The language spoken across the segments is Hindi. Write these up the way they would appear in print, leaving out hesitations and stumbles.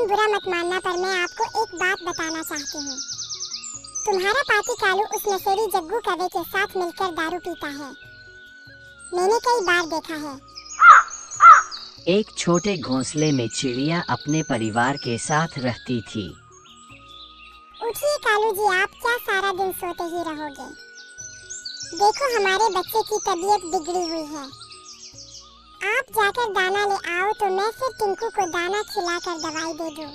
बहन बुरा मत मानना, पर मैं आपको एक बात बताना चाहती हूँ। तुम्हारा पाती कालू उस नशेड़ी जग्गू कवे के साथ मिलकर दारू पीता है। मैंने कई बार देखा है। एक छोटे घोंसले में चिड़िया अपने परिवार के साथ रहती थी। उठिए कालू जी, आप क्या सारा दिन सोते ही रहोगे? देखो हमारे बच्चे की तबीयत बिगड़ी हुई है। आप जाकर दाना ले आओ तो मैं फिर टिंकू को दाना खिलाकर दवाई दे दूं।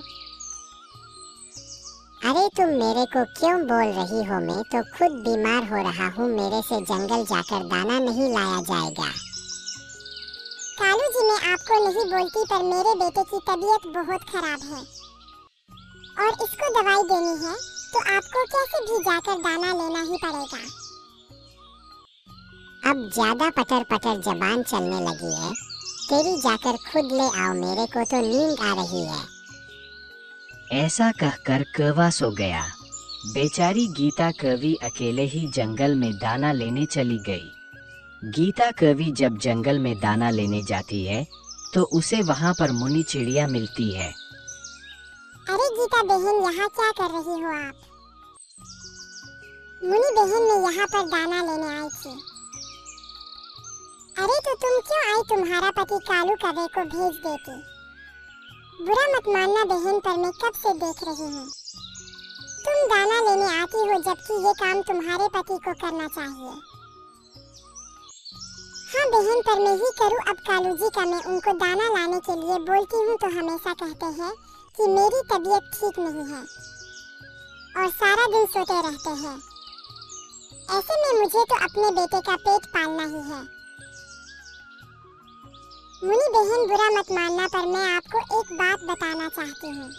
अरे तुम मेरे को क्यों बोल रही हो? मैं तो खुद बीमार हो रहा हूँ। मेरे से जंगल जाकर दाना नहीं लाया जाएगा। कालू जी, मैं आपको नहीं बोलती, पर मेरे बेटे की तबीयत बहुत खराब है और इसको दवाई देनी है, तो आपको कैसे भी जाकर दाना लेना ही पड़ेगा। अब ज्यादा पटर पटर जबान चलने लगी है तेरी, जाकर खुद ले आओ। मेरे को तो नींद आ रही है। ऐसा कहकर कौवा सो गया। बेचारी गीता कवि अकेले ही जंगल में दाना लेने चली गई। गीता कवि जब जंगल में दाना लेने जाती है तो उसे वहाँ पर मुनी चिड़िया मिलती है। अरे गीता बहन, यहाँ क्या कर रही हो आप? मुनी बहन मैं यहाँ पर दाना लेने आई थी। अरे तो तुम क्यों आई? तुम्हारा पति कालू कवे को भेज देती। बुरा मत मानना बहन, पर मैं कब से देख रही हूँ। तुम दाना लेने आती हो जबकि ये काम तुम्हारे पति को करना चाहिए। हाँ बहन, पर मैं ही करूँ अब कालू जी का? मैं उनको दाना लाने के लिए बोलती हूँ तो हमेशा कहते हैं कि मेरी तबीयत ठीक नहीं है और सारा दिन सोते रहते हैं। ऐसे में मुझे तो अपने बेटे का पेट पालना ही है। मुनी बहन बुरा मत मानना, पर मैं आपको एक बात बताना चाहती हूँ।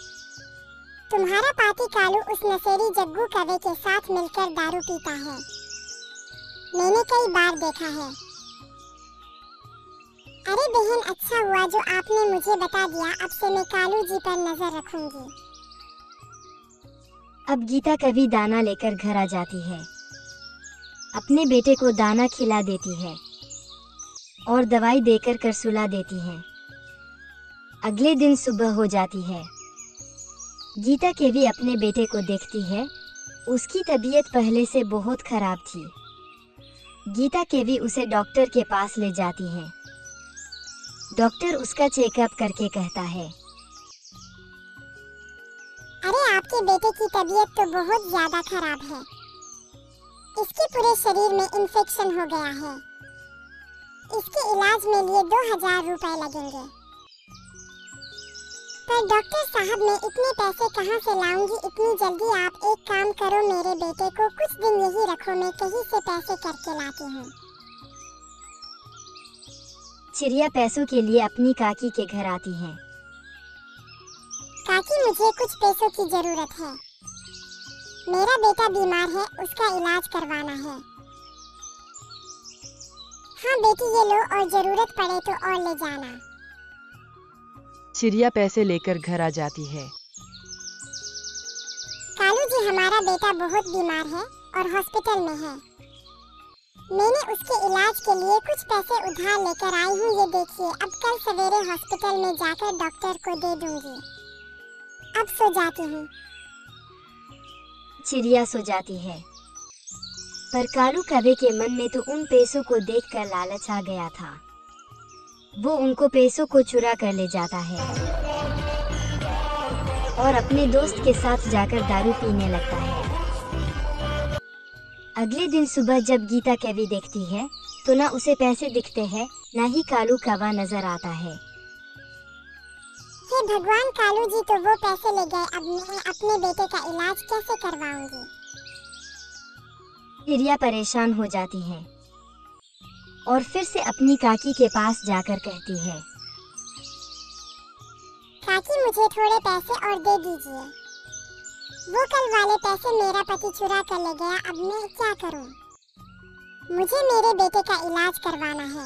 तुम्हारा पाती कालू उस नशेड़ी जग्गू कवे के साथ मिलकर दारू पीता है। मैंने कई बार देखा है। अरे बहन, अच्छा हुआ जो आपने मुझे बता दिया। अब से मैं कालू जी पर नजर रखूंगी। अब गीता कवि दाना लेकर घर आ जाती है। अपने बेटे को दाना खिला देती है और दवाई देकर कर सुला देती है। अगले दिन सुबह हो जाती है। गीता कवि अपने बेटे को देखती है। उसकी तबीयत पहले से बहुत खराब थी। गीता कवि उसे डॉक्टर के पास ले जाती है। डॉक्टर उसका चेकअप करके कहता है, अरे आपके बेटे की तबीयत तो बहुत ज्यादा खराब है। इसके पूरे शरीर में इन्फेक्शन हो गया है। इसके इलाज में लिए 2000 रुपए लगेंगे। पर डॉक्टर साहब मैं इतने पैसे कहाँ से लाऊंगी इतनी जल्दी? आप एक काम करो, मेरे बेटे को कुछ दिन यही रखो, मैं कहीं से पैसे करके लाती हूँ। चिड़िया पैसों के लिए अपनी काकी के घर आती है। काकी, मुझे कुछ पैसों की जरूरत है। मेरा बेटा बीमार है, उसका इलाज करवाना है। हाँ बेटी, ये लो, और जरूरत पड़े तो और ले जाना। चिड़िया पैसे लेकर घर आ जाती है। कालू जी, हमारा बेटा बहुत बीमार है और हॉस्पिटल में है। मैंने उसके इलाज के लिए कुछ पैसे उधार लेकर आई हूँ। ये देखिए, अब कल सवेरे हॉस्पिटल में जाकर डॉक्टर को दे दूंगी। अब सो जाती हूँ। चिड़िया सो जाती है। पर कालू कवे के मन में तो उन पैसों को देखकर लालच आ गया था। वो उनको पैसों को चुरा कर ले जाता है और अपने दोस्त के साथ जाकर दारू पीने लगता है। अगले दिन सुबह जब गीता कवि देखती है तो ना उसे पैसे दिखते हैं, ना ही कालू कवा नजर आता है। हे भगवान, कालू जी तो वो पैसे ले गए। अब मैं अपने बेटे का इलाज कैसे करवाऊंगी? चिड़िया परेशान हो जाती है और फिर से अपनी काकी के पास जाकर कहती है, काकी मुझे थोड़े पैसे और दे दीजिए। वो कल वाले पैसे मेरा पति चुरा कर ले गया। अब मैं क्या करूं? मुझे मेरे बेटे का इलाज करवाना है।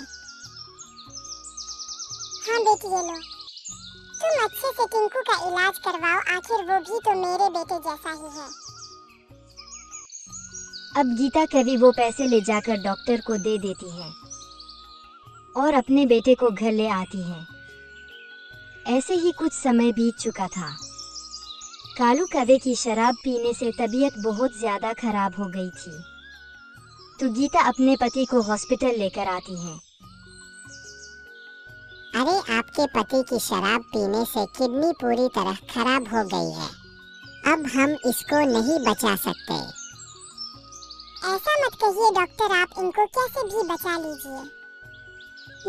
हाँ बेटी, ये लो, तुम अच्छे से टिंकू का इलाज करवाओ। आखिर वो भी तो मेरे बेटे जैसा ही है। अब गीता कवि वो पैसे ले जाकर डॉक्टर को दे देती है और अपने बेटे को घर ले आती है। ऐसे ही कुछ समय बीत चुका था। कालू कौवे की शराब पीने से तबीयत बहुत ज्यादा खराब हो गई थी, तो गीता अपने पति को हॉस्पिटल लेकर आती है। अरे आपके पति की शराब पीने से किडनी पूरी तरह खराब हो गई है। अब हम इसको नहीं बचा सकते। ऐसा मत कहिए डॉक्टर, आप इनको कैसे भी बचा लीजिए।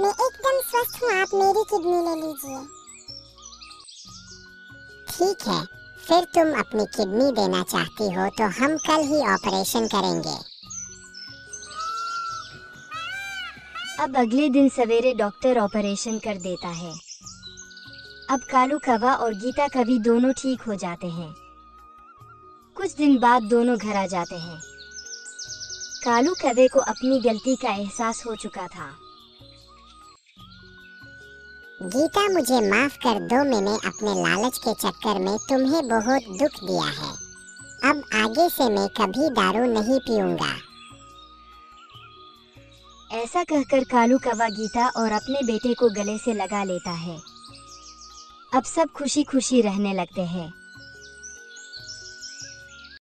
मैं एकदम स्वस्थ हूँ, आप मेरी किडनी ले लीजिए। ठीक है, फिर तुम अपनी किडनी देना चाहती हो तो हम कल ही ऑपरेशन करेंगे। अब अगले दिन सवेरे डॉक्टर ऑपरेशन कर देता है। अब कालू कौवा और गीता कौवी दोनों ठीक हो जाते हैं। कुछ दिन बाद दोनों घर आ जाते हैं। कालू कौवे को अपनी गलती का एहसास हो चुका था। गीता, मुझे माफ कर दो, मैंने अपने लालच के चक्कर में तुम्हें बहुत दुख दिया है। अब आगे से मैं कभी दारू नहीं पीऊंगा। ऐसा कहकर कालू कौवा गीता और अपने बेटे को गले से लगा लेता है। अब सब खुशी खुशी रहने लगते हैं।